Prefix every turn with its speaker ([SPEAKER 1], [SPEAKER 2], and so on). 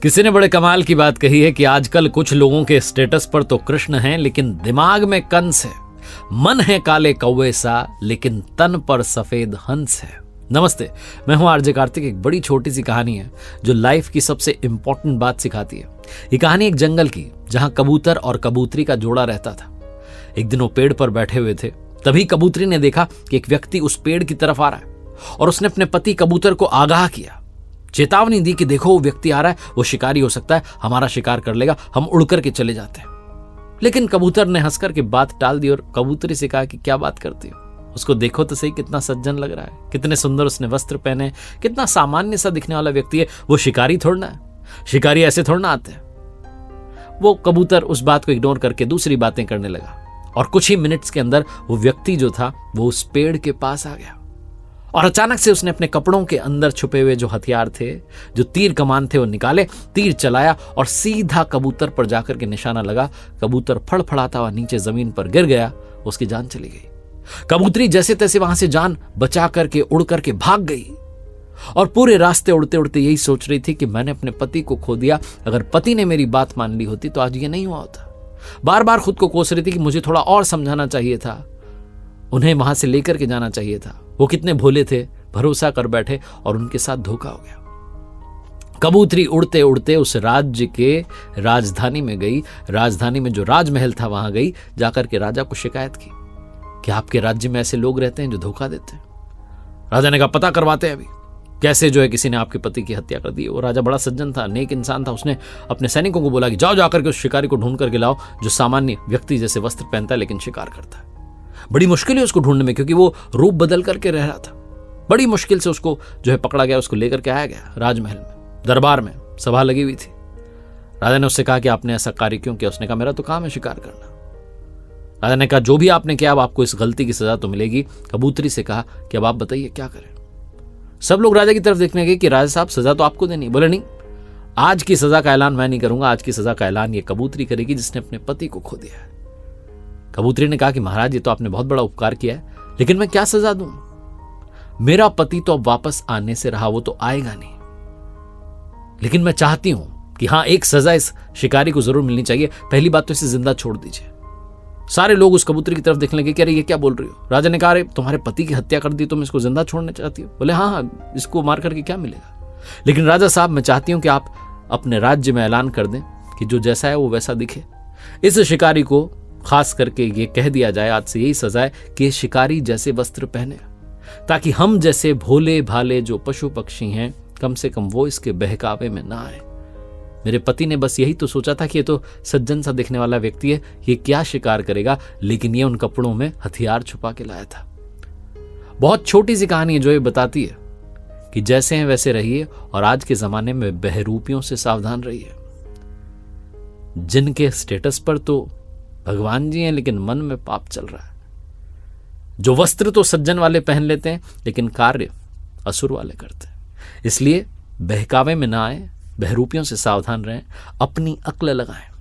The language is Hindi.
[SPEAKER 1] किसी ने बड़े कमाल की बात कही है कि आजकल कुछ लोगों के स्टेटस पर तो कृष्ण हैं लेकिन दिमाग में कंस है, मन है काले कौवे सा लेकिन तन पर सफेद हंस है। नमस्ते, मैं हूं आरजे कार्तिक। एक बड़ी छोटी सी कहानी है जो लाइफ की सबसे इंपॉर्टेंट बात सिखाती है। ये कहानी एक जंगल की, जहां कबूतर और कबूतरी का जोड़ा रहता था। एक दिन वो पेड़ पर बैठे हुए थे, तभी कबूतरी ने देखा कि एक व्यक्ति उस पेड़ की तरफ आ रहा है और उसने अपने पति कबूतर को आगाह किया, चेतावनी दी कि देखो वो व्यक्ति आ रहा है, वो शिकारी हो सकता है, हमारा शिकार कर लेगा, हम उड़ करके चले जाते हैं। लेकिन कबूतर ने हंसकर के बात टाल दी और कबूतरी से कहा कि क्या बात करती हो, उसको देखो तो सही, कितना सज्जन लग रहा है, कितने सुंदर उसने वस्त्र पहने, कितना सामान्य सा दिखने वाला व्यक्ति है, वो शिकारी थोड़ना है, शिकारी ऐसे थोड़ना आते हैं। वो कबूतर उस बात को इग्नोर करके दूसरी बातें करने लगा और कुछ ही मिनट्स के अंदर वो व्यक्ति जो था वो उस पेड़ के पास आ गया और अचानक से उसने अपने कपड़ों के अंदर छुपे हुए जो हथियार थे, जो तीर कमान थे, वो निकाले, तीर चलाया और सीधा कबूतर पर जाकर के निशाना लगा। कबूतर फड़फड़ाता हुआ नीचे जमीन पर गिर गया, उसकी जान चली गई। कबूतरी जैसे तैसे वहां से जान बचा करके उड़ करके भाग गई और पूरे रास्ते उड़ते उड़ते यही सोच रही थी कि मैंने अपने पति को खो दिया, अगर पति ने मेरी बात मान ली होती तो आज ये नहीं हुआ होता। बार बार खुद को कोस रही थी कि मुझे थोड़ा और समझाना चाहिए था, उन्हें वहां से लेकर के जाना चाहिए था। वो कितने भोले थे, भरोसा कर बैठे और उनके साथ धोखा हो गया। कबूतरी उड़ते उड़ते उस राज्य के राजधानी में गई, राजधानी में जो राजमहल था वहां गई, जाकर के राजा को शिकायत की कि आपके राज्य में ऐसे लोग रहते हैं जो धोखा देते हैं। राजा ने कहा पता करवाते हैं अभी, कैसे जो है किसी ने आपके पति की हत्या कर दी। वो राजा बड़ा सज्जन था, नेक इंसान था। उसने अपने सैनिकों को बोला कि जाओ जाकर के उस शिकारी को ढूंढ करके लाओ जो सामान्य व्यक्ति जैसे वस्त्र पहनता है लेकिन शिकार करता है। बड़ी मुश्किल है उसको ढूंढने में, क्योंकि वो रूप बदल करके रह रहा था। बड़ी मुश्किल से उसको जो है पकड़ा गया, उसको लेकर के आया गया राजमहल में, दरबार में सभा लगी हुई थी। राजा ने उससे कहा कि आपने ऐसा कार्य क्यों किया? उसने कहा मेरा तो काम है शिकार करना। राजा ने कहा जो भी आपने किया अब आपको इस गलती की सजा तो मिलेगी। कबूतरी से कहा कि अब आप बताइए क्या करें। सब लोग राजा की तरफ देखने गए कि राजा साहब सजा तो आपको देनी। बोले नहीं, आज की सजा का ऐलान मैं नहीं करूंगा, आज की सजा का ऐलान ये कबूतरी करेगी जिसने अपने पति को खो दिया है। कबूतरी ने कहा कि महाराज ये तो आपने बहुत बड़ा उपकार किया है, लेकिन मैं क्या सजा दूं? मेरा पति तो अब वापस आने से रहा, वो तो आएगा नहीं। लेकिन मैं चाहती हूं कि हाँ, एक सजा इस शिकारी को जरूर मिलनी चाहिए। पहली बात तो इसे जिंदा छोड़ दीजिए। सारे लोग उस कबूतरी की तरफ देखने लगे कि अरे ये क्या बोल रही हो? राजा ने कहा अरे तुम्हारे पति की हत्या कर दी, तुम इसको जिंदा छोड़ना चाहती हो? बोले हाँ, इसको मार करके क्या मिलेगा? लेकिन राजा साहब मैं चाहती हूं कि आप अपने राज्य में ऐलान कर दें कि जो जैसा है वो वैसा दिखे। इस शिकारी को खास करके ये कह दिया जाए, आज से यही सजा है कि शिकारी जैसे वस्त्र पहने, ताकि हम जैसे भोले भाले जो पशु पक्षी हैं कम से कम वो इसके बहकावे में ना आए। मेरे पति ने बस यही तो सोचा था कि ये तो सज्जन सा दिखने वाला व्यक्ति है, ये क्या शिकार करेगा, लेकिन ये उन कपड़ों में हथियार छुपा के लाया था। बहुत छोटी सी कहानी है जो ये बताती है कि जैसे हैं वैसे रहिए और आज के जमाने में बहरूपियों से सावधान रहिए, जिनके स्टेटस पर तो भगवान जी हैं लेकिन मन में पाप चल रहा है, जो वस्त्र तो सज्जन वाले पहन लेते हैं लेकिन कार्य असुर वाले करते हैं। इसलिए बहकावे में ना आए, बहरूपियों से सावधान रहें, अपनी अक्ल लगाएं।